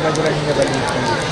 बजरंग बली की।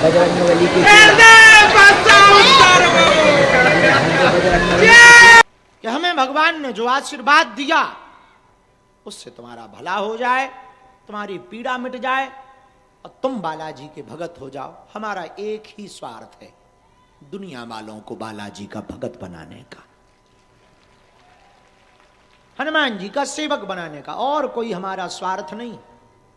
बजरंगबली की कि हमें भगवान ने जो आशीर्वाद दिया उससे तुम्हारा भला हो जाए, तुम्हारी पीड़ा मिट जाए और तुम बालाजी के भगत हो जाओ। हमारा एक ही स्वार्थ है, दुनिया वालों को बालाजी का भगत बनाने का, हनुमान जी का सेवक बनाने का, और कोई हमारा स्वार्थ नहीं।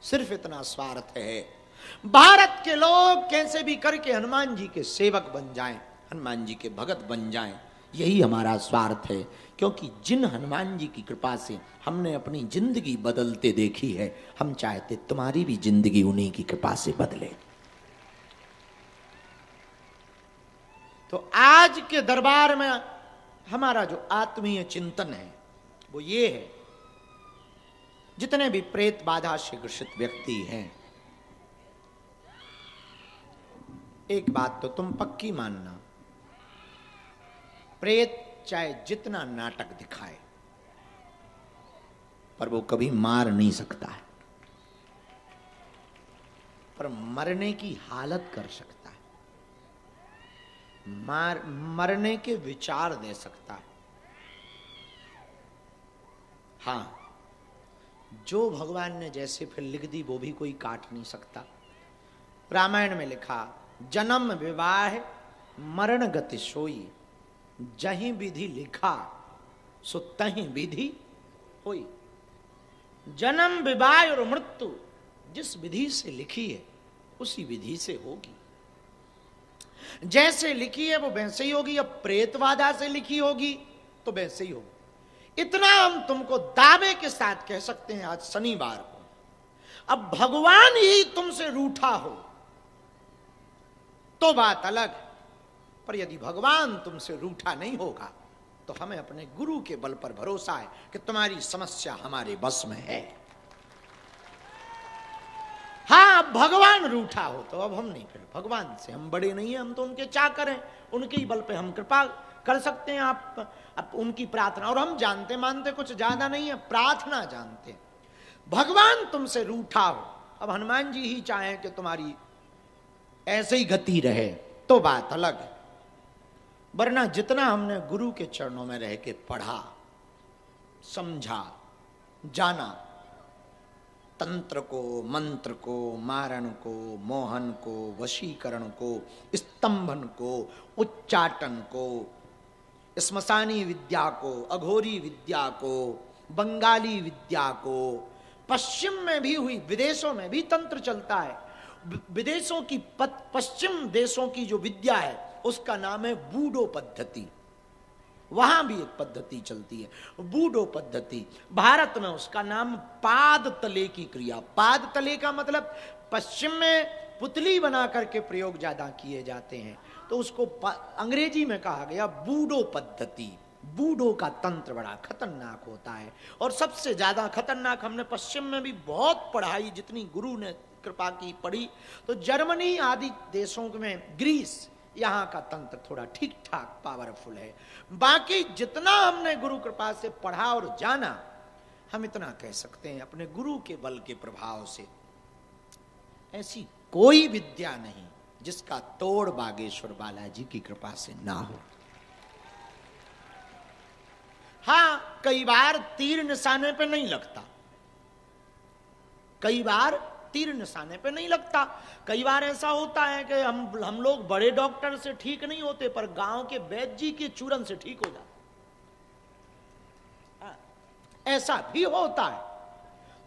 सिर्फ इतना स्वार्थ है, भारत के लोग कैसे भी करके हनुमान जी के सेवक बन जाएं, हनुमान जी के भगत बन जाएं, यही हमारा स्वार्थ है। क्योंकि जिन हनुमान जी की कृपा से हमने अपनी जिंदगी बदलते देखी है, हम चाहते तुम्हारी भी जिंदगी उन्हीं की कृपा से बदले। तो आज के दरबार में हमारा जो आत्मीय चिंतन है वो ये है, जितने भी प्रेत बाधा से ग्रसित व्यक्ति हैं, एक बात तो तुम पक्की मानना, प्रेत चाहे जितना नाटक दिखाए पर वो कभी मार नहीं सकता है, पर मरने की हालत कर सकता है, मरने के विचार दे सकता है। हां, जो भगवान ने जैसे फिर लिख दी वो भी कोई काट नहीं सकता। रामायण में लिखा, जन्म विवाह मरण गति सोई, जहीं विधि लिखा सो तहीं विधि होई। जन्म विवाह और मृत्यु जिस विधि से लिखी है उसी विधि से होगी, जैसे लिखी है वो वैसे ही होगी। अब प्रेतवादा से लिखी होगी तो वैसे ही होगी। इतना हम तुमको दावे के साथ कह सकते हैं आज शनिवार को। अब भगवान ही तुमसे रूठा हो तो बात अलग, पर यदि भगवान तुमसे रूठा नहीं होगा तो हमें अपने गुरु के बल पर भरोसा है कि तुम्हारी समस्या हमारे बस में है। हाँ, अब भगवान रूठा हो तो अब हम नहीं, फिर भगवान से हम बड़े नहीं हैं, हम तो उनके चाकर हैं, उनके ही बल पे हम कृपा कर सकते हैं। आप उनकी प्रार्थना, और हम जानते मानते कुछ ज्यादा नहीं है, प्रार्थना जानते। भगवान तुमसे रूठा हो, अब हनुमान जी ही चाहें कि तुम्हारी ऐसे ही गति रहे तो बात अलग है, वरना जितना हमने गुरु के चरणों में रह के पढ़ा, समझा, जाना, तंत्र को, मंत्र को, मारण को, मोहन को, वशीकरण को, स्तंभन को, उच्चाटन को, श्मशानी विद्या को, अघोरी विद्या को, बंगाली विद्या को, पश्चिम में भी हुई, विदेशों में भी तंत्र चलता है। विदेशों की पश्चिम देशों की जो विद्या है उसका नाम है बूडो पद्धति। वहां भी एक पद्धति चलती है बूडो पद्धति। भारत में उसका नाम पाद तले की क्रिया। पाद तले का मतलब पश्चिम में पुतली बना करके प्रयोग ज्यादा किए जाते हैं, तो उसको अंग्रेजी में कहा गया बूडो पद्धति। बूडो का तंत्र बड़ा खतरनाक होता है, और सबसे ज्यादा खतरनाक हमने पश्चिम में भी बहुत पढ़ाई, जितनी गुरु ने कृपा की पढ़ी, तो जर्मनी आदि देशों में, ग्रीस, यहाँ का तंत्र थोड़ा ठीक ठाक पावरफुल है। बाकी जितना हमने गुरु कृपा से पढ़ा और जाना, हम इतना कह सकते हैं अपने गुरु के बल के प्रभाव से ऐसी कोई विद्या नहीं जिसका तोड़ बागेश्वर बालाजी की कृपा से ना हो। हां, कई बार तीर निशाने पे नहीं लगता, कई बार तीर निशाने पे नहीं लगता। कई बार ऐसा होता है कि हम लोग बड़े डॉक्टर से ठीक नहीं होते, पर गांव के वैद्य जी के चूरन से ठीक हो जाते, ऐसा भी होता है।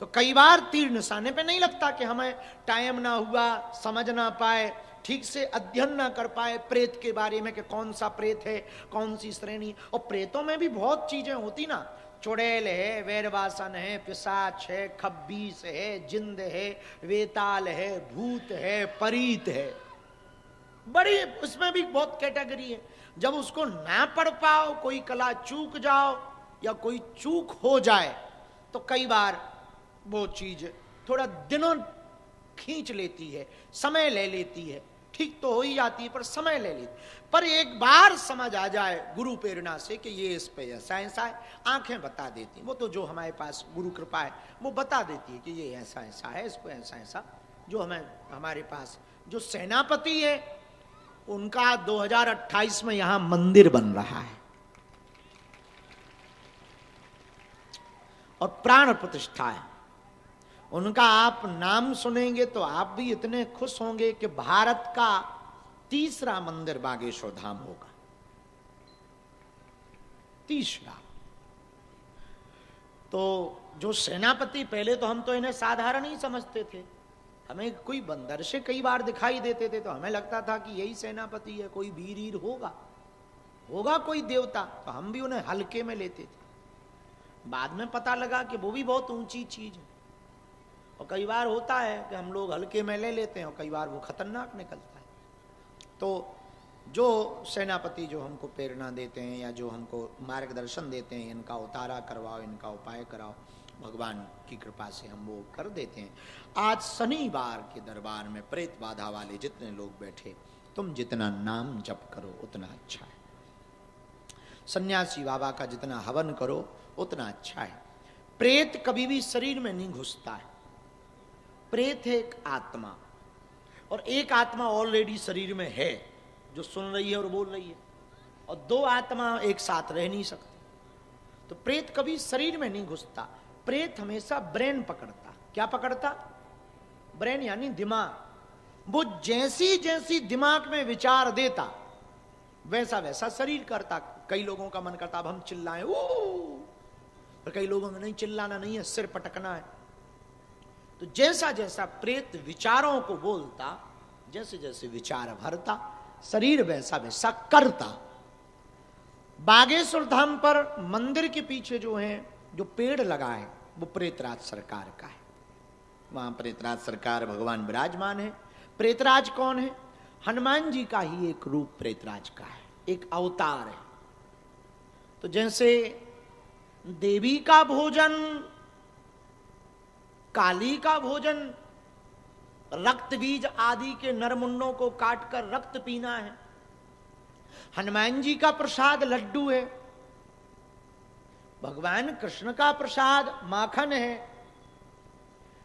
तो कई बार तीर निशाने पे नहीं लगता कि हमें टाइम ना हुआ, समझ ना पाए, ठीक से अध्ययन ना कर पाए प्रेत के बारे में कि कौन सा प्रेत है, कौन सी श्रेणी। और प्रेतों में भी बहुत चीजें होती ना, चुड़ैल है, वैरवासन है, पिशाच है, खब्बीस है, जिंद है, वेताल है, भूत है, परीत है, बड़ी उसमें भी बहुत कैटेगरी है। जब उसको ना पढ़ पाओ, कोई कला चूक जाओ या कोई चूक हो जाए, तो कई बार वो चीज थोड़ा दिनों खींच लेती है, समय ले लेती है। ठीक तो हो ही जाती है पर समय ले लेती, पर एक बार समझ आ जाए गुरु प्रेरणा से कि ये इस पे ऐसा ऐसा है, आंखें बता देती, वो तो जो हमारे पास गुरु कृपा है वो बता देती है कि ये ऐसा ऐसा है, इसको ऐसा ऐसा। जो हमारे पास जो सेनापति है उनका 2028 में यहां मंदिर बन रहा है और प्राण प्रतिष्ठा है उनका। आप नाम सुनेंगे तो आप भी इतने खुश होंगे कि भारत का तीसरा मंदिर बागेश्वर धाम होगा, तीसरा। तो जो सेनापति, पहले तो हम तो इन्हें साधारण ही समझते थे, हमें कोई बंदर से कई बार दिखाई देते थे तो हमें लगता था कि यही सेनापति है, कोई वीर होगा कोई देवता, तो हम भी उन्हें हल्के में लेते थे। बाद में पता लगा कि वो भी बहुत ऊंची चीज है। और कई बार होता है कि हम लोग हल्के में ले लेते हैं और कई बार वो खतरनाक निकलता है। तो जो सेनापति जो हमको प्रेरणा देते हैं या जो हमको मार्गदर्शन देते हैं, इनका उतारा करवाओ, इनका उपाय कराओ, भगवान की कृपा से हम वो कर देते हैं। आज शनिवार के दरबार में प्रेत बाधा वाले जितने लोग बैठे, तुम जितना नाम जप करो उतना अच्छा है। सन्यासी बाबा का जितना हवन करो उतना अच्छा है। प्रेत कभी भी शरीर में नहीं घुसता है। प्रेत है एक आत्मा, और एक आत्मा ऑलरेडी शरीर में है जो सुन रही है और बोल रही है, और दो आत्मा एक साथ रह नहीं सकती। तो प्रेत कभी शरीर में नहीं घुसता। प्रेत हमेशा ब्रेन पकड़ता। क्या पकड़ता? ब्रेन यानी दिमाग। वो जैसी जैसी दिमाग में विचार देता वैसा वैसा शरीर करता। कई लोगों का मन करता अब हम चिल्लाएं, ओ, और कई लोगों में नहीं, चिल्लाना नहीं है, सिर पटकना है। तो जैसा जैसा प्रेत विचारों को बोलता, जैसे जैसे विचार भरता, शरीर वैसा वैसा करता। बागेश्वर धाम पर मंदिर के पीछे जो पेड़ लगा है वो प्रेतराज सरकार का है। वहां प्रेतराज सरकार भगवान विराजमान है। प्रेतराज कौन है? हनुमान जी का ही एक रूप प्रेतराज का है, एक अवतार है। तो जैसे देवी का भोजन, काली का भोजन रक्त बीज आदि के नरमुंडों को काटकर रक्त पीना है, हनुमान जी का प्रसाद लड्डू है, भगवान कृष्ण का प्रसाद माखन है,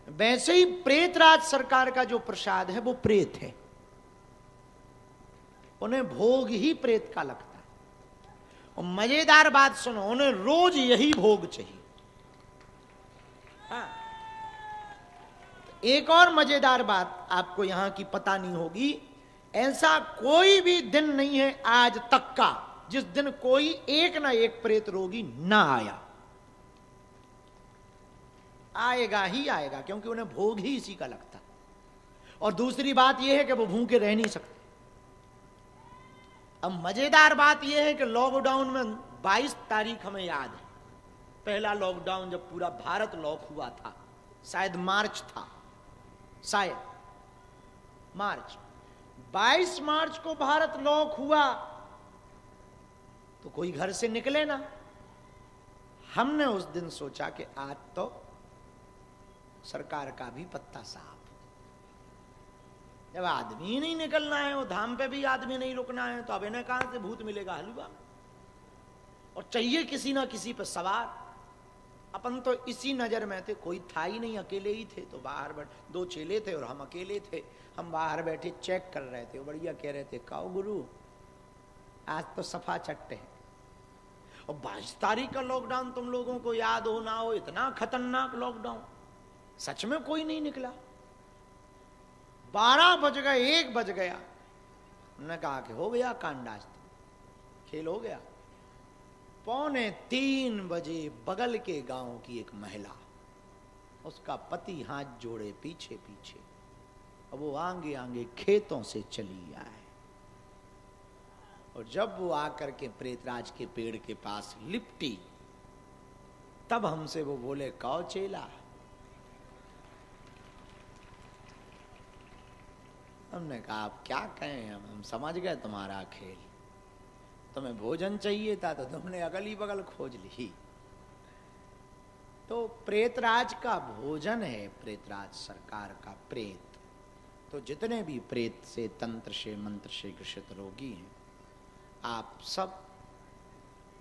वैसे ही प्रेतराज सरकार का जो प्रसाद है वो प्रेत है। उन्हें भोग ही प्रेत का लगता है। और मजेदार बात सुनो, उन्हें रोज यही भोग चाहिए। हाँ, एक और मजेदार बात आपको यहां की पता नहीं होगी, ऐसा कोई भी दिन नहीं है आज तक का जिस दिन कोई एक ना एक प्रेत रोगी ना आया। आएगा ही आएगा, क्योंकि उन्हें भोग ही इसी का लगता। और दूसरी बात यह है कि वो भूखे रह नहीं सकते। अब मजेदार बात यह है कि लॉकडाउन में 22 तारीख हमें याद है, पहला लॉकडाउन जब पूरा भारत लॉक हुआ था, शायद मार्च था, शायद मार्च, 22 मार्च को भारत लॉक हुआ तो कोई घर से निकले ना। हमने उस दिन सोचा कि आज तो सरकार का भी पत्ता साफ। जब आदमी नहीं निकलना है, वो धाम पे भी आदमी नहीं रुकना है, तो अब इन्हें कहां से भूत मिलेगा हलवा? और चाहिए किसी ना किसी पर सवार। अपन तो इसी नजर में थे, कोई था ही नहीं, अकेले ही थे। तो बाहर बैठ, 2 चेले थे और हम अकेले थे। हम बाहर बैठे चेक कर रहे थे, बढ़िया कह रहे थे, काओ गुरु आज तो सफा चट्टे है। और 22 तारीख का लॉकडाउन तुम लोगों को याद हो ना हो, इतना खतरनाक लॉकडाउन, सच में कोई नहीं निकला। 12 बज गए, 1 बज गया। उन्होंने कहा कि हो गया कांडास्त, खेल हो गया। 2:45 बजे बगल के गांव की एक महिला, उसका पति हाथ जोड़े पीछे पीछे, अब वो आगे आगे खेतों से चली आए। और जब वो आकर के प्रेतराज के पेड़ के पास लिपटी, तब हमसे वो बोले, कौ चेला। हमने कहा आप क्या कहें, हम समझ गए तुम्हारा खेल। तुम्हें भोजन चाहिए था तो तुमने अगली बगल खोज ली। तो प्रेतराज का भोजन है, प्रेतराज सरकार का प्रेत। तो जितने भी प्रेत से, तंत्र से, मंत्र से ग्रसित रोगी हैं, आप सब